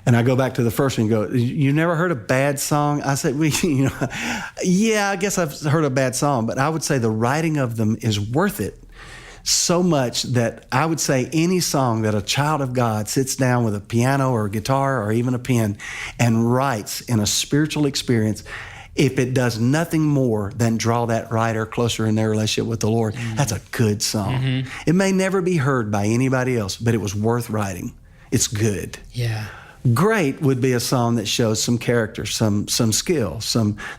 Speaker 2: And I go back to the first one and go, you never heard a bad song? I said, yeah, I guess I've heard a bad song, but I would say the writing of them is worth it so much that I would say any song that a child of God sits down with a piano or a guitar or even a pen and writes in a spiritual experience, if it does nothing more than draw that writer closer in their relationship with the Lord, that's a good song. It may never be heard by anybody else, but it was worth writing. It's good.
Speaker 3: Yeah.
Speaker 2: Great would be a song that shows some character, some skill,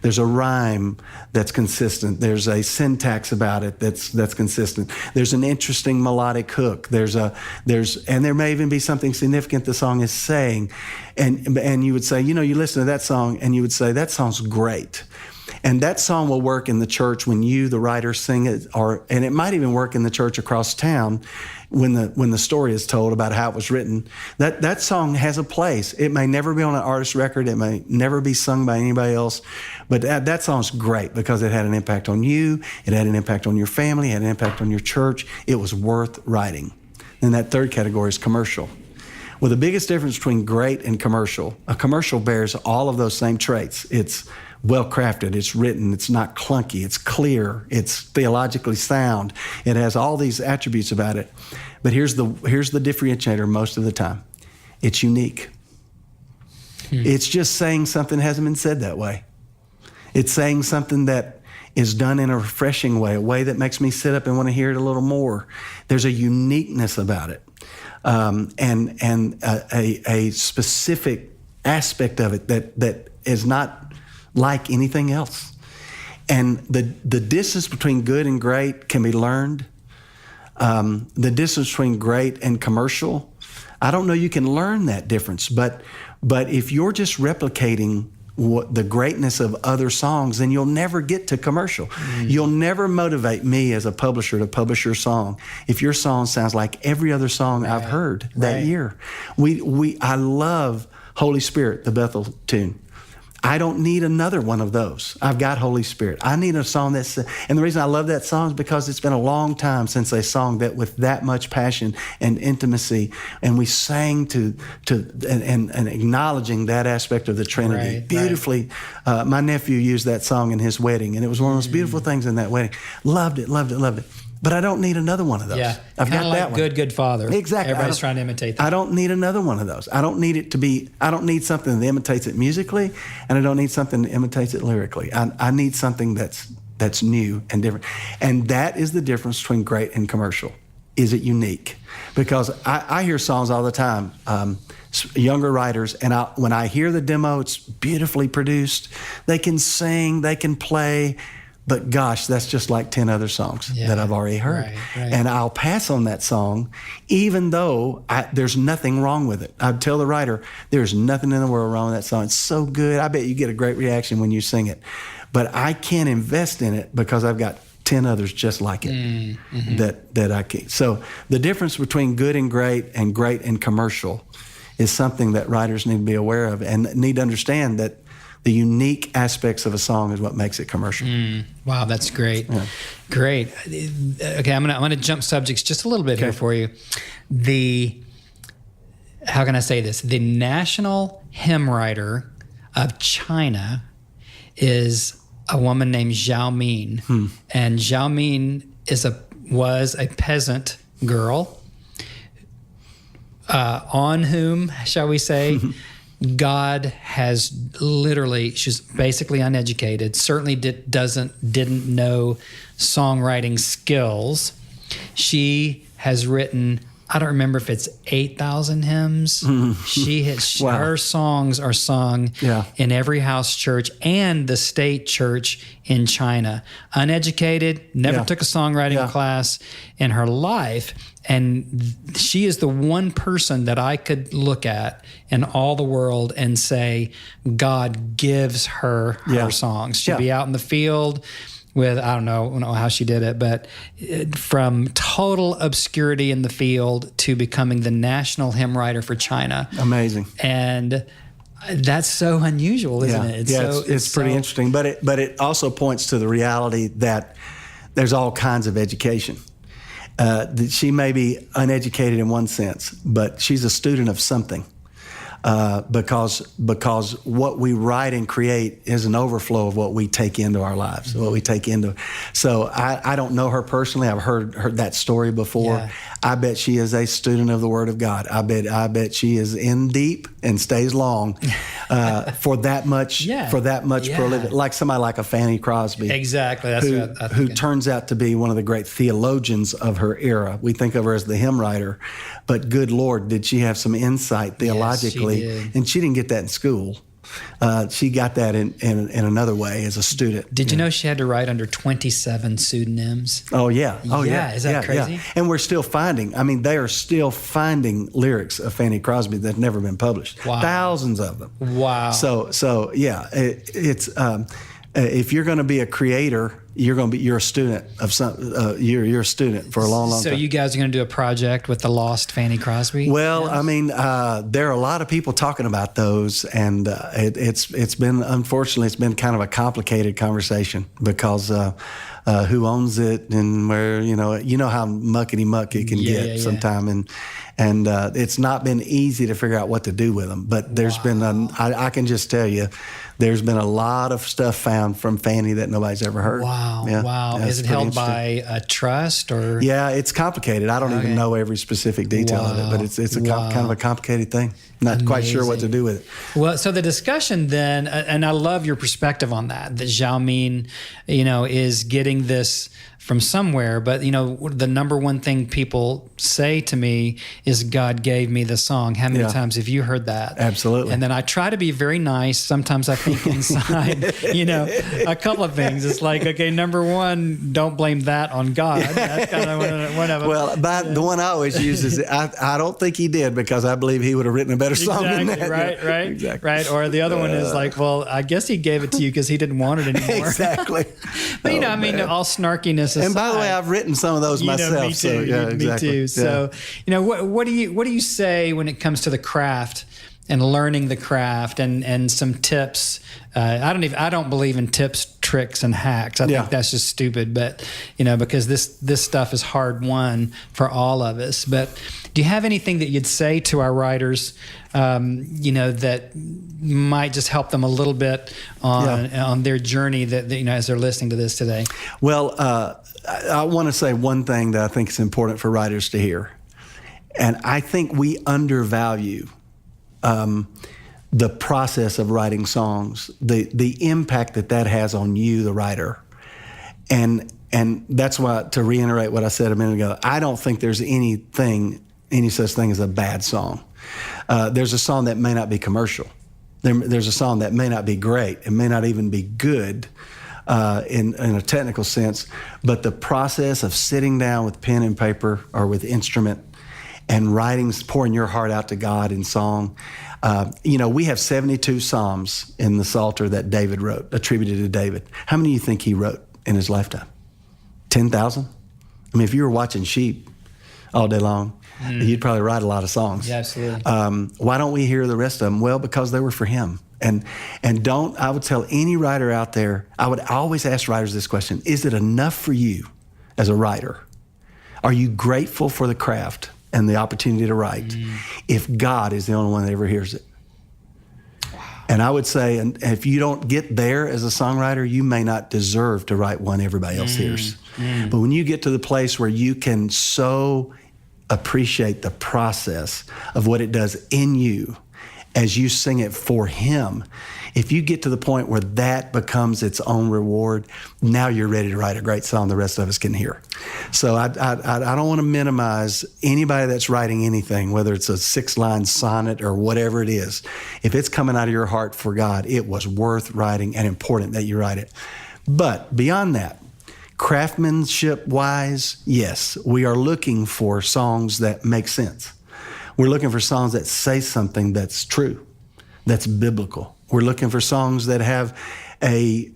Speaker 2: there's a rhyme that's consistent. There's a syntax about it that's consistent. There's an interesting melodic hook. And there may even be something significant the song is saying. And you would say, you listen to that song and you would say, that song's great. And that song will work in the church when you, the writer, sing it, and it might even work in the church across town when the story is told about how it was written. That song has a place. It may never be on an artist record. It may never be sung by anybody else. But that song's great because it had an impact on you. It had an impact on your family. It had an impact on your church. It was worth writing. And that third category is commercial. Well, the biggest difference between great and commercial, a commercial bears all of those same traits. It's well-crafted, it's written, it's not clunky, it's clear, it's theologically sound. It has all these attributes about it. But here's the differentiator most of the time. It's unique. It's just saying something that hasn't been said that way. It's saying something that is done in a refreshing way, a way that makes me sit up and want to hear it a little more. There's a uniqueness about it. And a specific aspect of it that is not like anything else. And the distance between good and great can be learned. The distance between great and commercial, I don't know you can learn that difference, but if you're just replicating the greatness of other songs, then you'll never get to commercial. You'll never motivate me as a publisher to publish your song if your song sounds like every other song I've heard that year. I love Holy Spirit, the Bethel tune. I don't need another one of those. I've got Holy Spirit. I need a song and the reason I love that song is because it's been a long time since they sang that with that much passion and intimacy, and we sang to and acknowledging that aspect of the Trinity beautifully. Right. My nephew used that song in his wedding, and it was one of the most beautiful things in that wedding. Loved it. But I don't need another one of those.
Speaker 3: Yeah,
Speaker 2: I've got
Speaker 3: like
Speaker 2: that one.
Speaker 3: Good Father.
Speaker 2: Exactly.
Speaker 3: Everybody's trying to imitate that.
Speaker 2: I don't need another one of those. I don't need something that imitates it musically, and I don't need something that imitates it lyrically. I need something that's new and different. And that is the difference between great and commercial. Is it unique? Because I hear songs all the time, younger writers, and when I hear the demo, it's beautifully produced. They can sing, they can play, but gosh, that's just like 10 other songs that I've already heard. Right. And I'll pass on that song, even though there's nothing wrong with it. I'd tell the writer, there's nothing in the world wrong with that song. It's so good. I bet you get a great reaction when you sing it. But I can't invest in it because I've got 10 others just like it that I can. So the difference between good and great and commercial is something that writers need to be aware of and need to understand that the unique aspects of a song is what makes it commercial.
Speaker 3: Wow, that's great. Yeah. Great. Okay, I'm gonna jump subjects just a little bit here for you. How can I say this? The national hymn writer of China is a woman named Zhao Min. And Zhao Min was a peasant girl on whom, shall we say, God has literally, she's basically uneducated, certainly didn't know songwriting skills. She has written, I don't remember if it's 8,000 hymns. Her songs are sung in every house church and the state church in China. Uneducated, never took a songwriting class in her life. And she is the one person that I could look at in all the world and say, God gives her songs. She'd be out in the field with, I don't know how she did it, but from total obscurity in the field to becoming the national hymn writer for China.
Speaker 2: Amazing.
Speaker 3: And that's so unusual, isn't it?
Speaker 2: It's pretty interesting. But it also points to the reality that there's all kinds of education. She may be uneducated in one sense, but she's a student of something. Because what we write and create is an overflow of what we take into our lives, what we take into. So I don't know her personally. I've heard that story before. Yeah. I bet she is a student of the Word of God. I bet she is in deep and stays long for that much prolific, like somebody like a Fanny Crosby.
Speaker 3: Exactly. That's
Speaker 2: who turns out to be one of the great theologians of her era. We think of her as the hymn writer, but good Lord, did she have some insight theologically? Yes, and she didn't get that in school. She got that in another way as a student.
Speaker 3: Did you know she had to write under 27 pseudonyms?
Speaker 2: Oh, yeah.
Speaker 3: Is that crazy?
Speaker 2: Yeah. And we're still they are still finding lyrics of Fanny Crosby that have never been published. Wow. Thousands of them.
Speaker 3: Wow.
Speaker 2: So it's if you're going to be a creator, you're a student of some. You're a student for a long time.
Speaker 3: So you guys are going to do a project with the lost Fanny Crosby?
Speaker 2: Well, yes. I mean, there are a lot of people talking about those, and it's been kind of a complicated conversation because who owns it and where you know how muckety muck it can get sometime, and it's not been easy to figure out what to do with them. But there's been I can just tell you. There's been a lot of stuff found from Fanny that nobody's ever heard.
Speaker 3: Wow. Yeah, is it held by a trust or?
Speaker 2: Yeah, it's complicated. I don't even know every specific detail of it, but it's kind of a complicated thing. Not quite sure what to do with it.
Speaker 3: Well, so the discussion then, and I love your perspective on that Zhao Min, is getting this from somewhere, but the number one thing people say to me is God gave me the song. How many times have you heard that?
Speaker 2: Absolutely.
Speaker 3: And then I try to be very nice. Sometimes I think inside, a couple of things. It's like, okay, number one, don't blame that on God. That's kind of one of them.
Speaker 2: Well, the one I always use is I don't think he did because I believe he would have written a better song than that.
Speaker 3: Right.
Speaker 2: Exactly.
Speaker 3: Right. Or the other one is like, well, I guess he gave it to you because he didn't want it anymore.
Speaker 2: Exactly.
Speaker 3: But all snarkiness aside.
Speaker 2: And by the way, I've written some of those myself.
Speaker 3: Me too.
Speaker 2: So, exactly.
Speaker 3: Me too. So, what do you say when it comes to the craft and learning the craft and some tips. I don't believe in tips, tricks, and hacks. I think that's just stupid. But because this stuff is hard won for all of us. But do you have anything that you'd say to our writers, that might just help them a little bit on their journey that as they're listening to this today?
Speaker 2: Well, I want to say one thing that I think is important for writers to hear. And I think we undervalue the process of writing songs, the impact that has on you, the writer. And that's why, to reiterate what I said a minute ago, I don't think there's any such thing as a bad song. There's a song that may not be commercial. There's a song that may not be great. It may not even be good in a technical sense. But the process of sitting down with pen and paper or with instrument and writing, pouring your heart out to God in song. We have 72 Psalms in the Psalter that David wrote, attributed to David. How many do you think he wrote in his lifetime? 10,000? I mean, if you were watching sheep all day long, you'd probably write a lot of songs.
Speaker 3: Yeah, absolutely.
Speaker 2: Why don't we hear the rest of them? Well, because they were for him. And I would tell any writer out there, I would always ask writers this question: is it enough for you as a writer? Are you grateful for the craft and the opportunity to write if God is the only one that ever hears it? Wow. And I would say, and if you don't get there as a songwriter, you may not deserve to write one everybody else hears. But when you get to the place where you can so appreciate the process of what it does in you as you sing it for him, if you get to the point where that becomes its own reward, now you're ready to write a great song the rest of us can hear. So I don't want to minimize anybody that's writing anything, whether it's a 6-line sonnet or whatever it is. If it's coming out of your heart for God, it was worth writing and important that you write it. But beyond that, craftsmanship-wise, yes, we are looking for songs that make sense. We're looking for songs that say something that's true, that's biblical. We're looking for songs that have a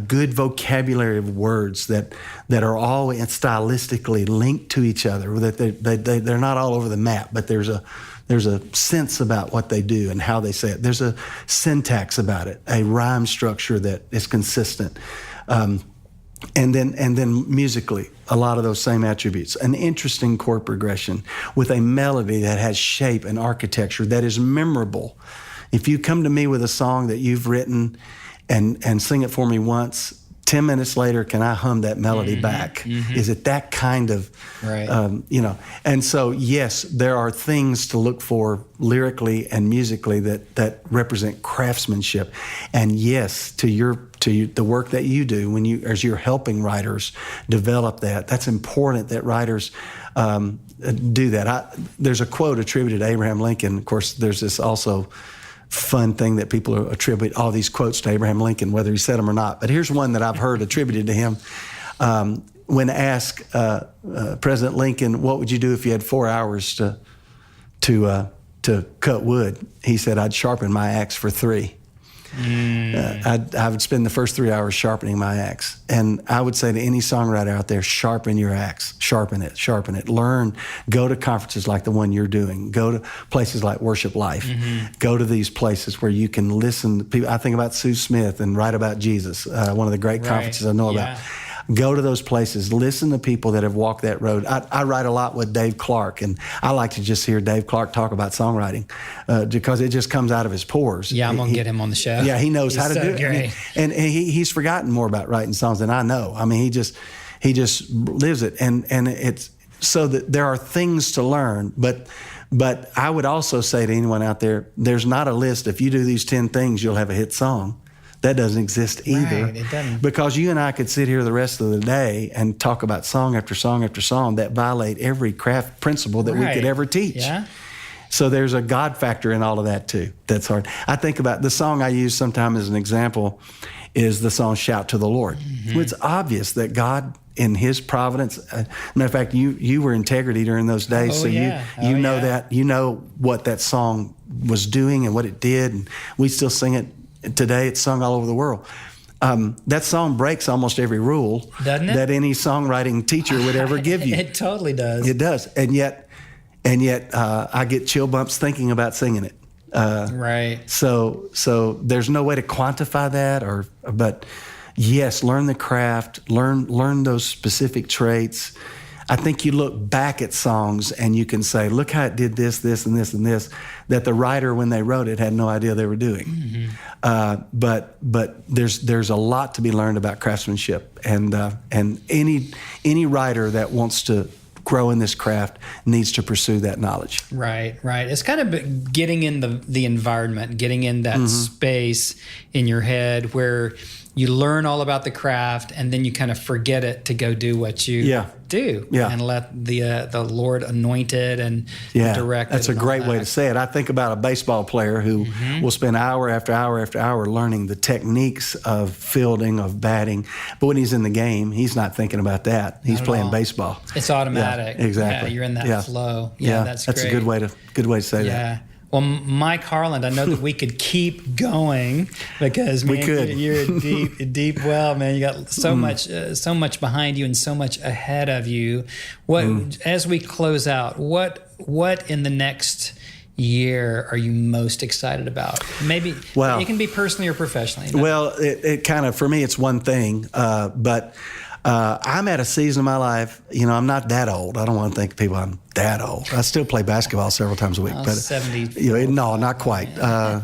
Speaker 2: good vocabulary of words that are all stylistically linked to each other. That they're not all over the map, but there's a sense about what they do and how they say it. There's a syntax about it, a rhyme structure that is consistent. And then musically, a lot of those same attributes. An interesting chord progression with a melody that has shape and architecture that is memorable. If you come to me with a song that you've written and sing it for me once, 10 minutes later, can I hum that melody back? Is it that kind of,
Speaker 3: right.
Speaker 2: And so, yes, there are things to look for lyrically and musically that represent craftsmanship. And yes, to the work that you do as you're helping writers develop that's important that writers do that. There's a quote attributed to Abraham Lincoln. Of course, there's this also fun thing that people attribute all these quotes to Abraham Lincoln, whether he said them or not. But here's one that I've heard attributed to him. When asked President Lincoln, what would you do if you had 4 hours to cut wood? He said, I'd sharpen my axe for 3. I would spend the first 3 hours sharpening my axe. And I would say to any songwriter out there, sharpen your axe, sharpen it, learn, go to conferences like the one you're doing, go to places like Worship Life, go to these places where you can listen to people. I think about Sue Smith and Write About Jesus, one of the great conferences I know about. Go to those places. Listen to people that have walked that road. I write a lot with Dave Clark, and I like to just hear Dave Clark talk about songwriting because it just comes out of his pores.
Speaker 3: Yeah, I'm going to get him on the show.
Speaker 2: Yeah, he knows how to do
Speaker 3: it.
Speaker 2: And he's forgotten more about writing songs than I know. I mean, he just lives it. And it's so that there are things to learn. But I would also say to anyone out there, there's not a list. If you do these 10 things, you'll have a hit song. That doesn't exist either.
Speaker 3: Right, it doesn't. Because
Speaker 2: you and I could sit here the rest of the day and talk about song after song after song that violate every craft principle that we could ever teach.
Speaker 3: Yeah.
Speaker 2: So there's a God factor in all of that too. That's hard. I think about the song I use sometimes as an example is the song Shout to the Lord. It's obvious that God in his providence, matter of fact, you were Integrity during those days, you know that, you know what that song was doing and what it did, and we still sing it. Today, it's sung all over the world. That song breaks almost every rule that any songwriting teacher would ever give you.
Speaker 3: It totally does.
Speaker 2: It does, and yet, I get chill bumps thinking about singing it.
Speaker 3: Right.
Speaker 2: So there's no way to quantify that, but yes, learn the craft, learn those specific traits. I think you look back at songs and you can say, look how it did this, this, and this, and this, that the writer, when they wrote it, had no idea they were doing. Mm-hmm. But there's a lot to be learned about craftsmanship, and any writer that wants to grow in this craft needs to pursue that knowledge.
Speaker 3: Right. It's kind of getting in the environment, getting in that space in your head where you learn all about the craft, and then you kind of forget it to go do what you do, and let the Lord anoint it and direct it.
Speaker 2: That's a great way to say it. I think about a baseball player who will spend hour after hour after hour learning the techniques of fielding, of batting, but when he's in the game, he's not thinking about that. He's playing baseball.
Speaker 3: It's automatic.
Speaker 2: Yeah, exactly.
Speaker 3: Yeah, you're in that flow. That's great.
Speaker 2: A good way to say that.
Speaker 3: Well, Mike Harland, I know that we could keep going because you're a deep well, man. You got so much behind you and so much ahead of you. As we close out, what in the next year are you most excited about? Maybe it can be personally or professionally.
Speaker 2: Well, it kind of, for me, it's one thing, but I'm at a season of my life, I'm not that old. I don't want to think people I'm that old. I still play basketball several times a week. But
Speaker 3: 70.
Speaker 2: No, not quite. I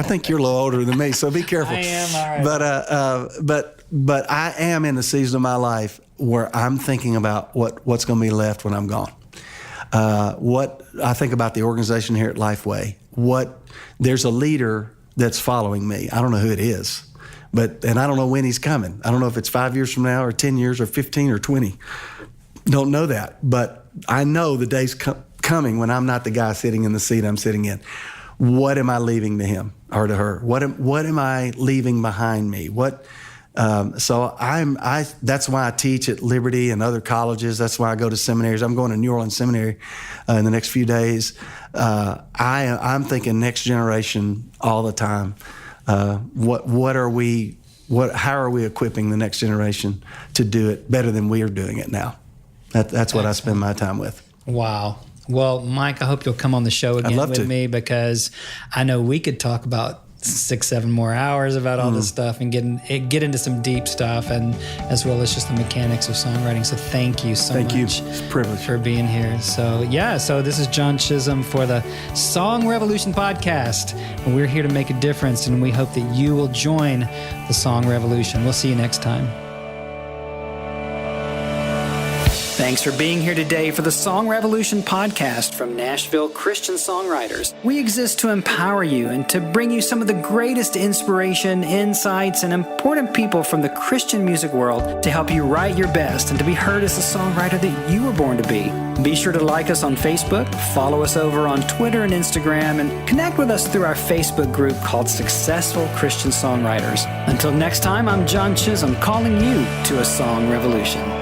Speaker 2: think you're a little older than me, so be careful.
Speaker 3: I am, all right.
Speaker 2: But I am in the season of my life where I'm thinking about what's going to be left when I'm gone. What I think about the organization here at LifeWay. There's a leader that's following me. I don't know who it is. And I don't know when he's coming. I don't know if it's 5 years from now or 10 years or 15 or 20. Don't know that. But I know the day's coming when I'm not the guy sitting in the seat I'm sitting in. What am I leaving to him or to her? What am I leaving behind me? That's why I teach at Liberty and other colleges. That's why I go to seminaries. I'm going to New Orleans Seminary in the next few days. I'm thinking next generation all the time. How are we equipping the next generation to do it better than we are doing it now? That's what I spend my time with.
Speaker 3: Wow. Well, Mike, I hope you'll come on the show again with me, because I know we could talk about 6-7 more hours about all this stuff and get into some deep stuff, and as well as just the mechanics of songwriting. So thank you so much.
Speaker 2: Thank you. It's a privilege
Speaker 3: for being here. So this is John Chisum for the Song Revolution podcast. And we're here to make a difference, and we hope that you will join the Song Revolution. We'll see you next time. Thanks for being here today for the Song Revolution podcast from Nashville Christian Songwriters. We exist to empower you and to bring you some of the greatest inspiration, insights, and important people from the Christian music world to help you write your best and to be heard as the songwriter that you were born to be. Be sure to like us on Facebook, follow us over on Twitter and Instagram, and connect with us through our Facebook group called Successful Christian Songwriters. Until next time, I'm John Chisum, calling you to a Song Revolution.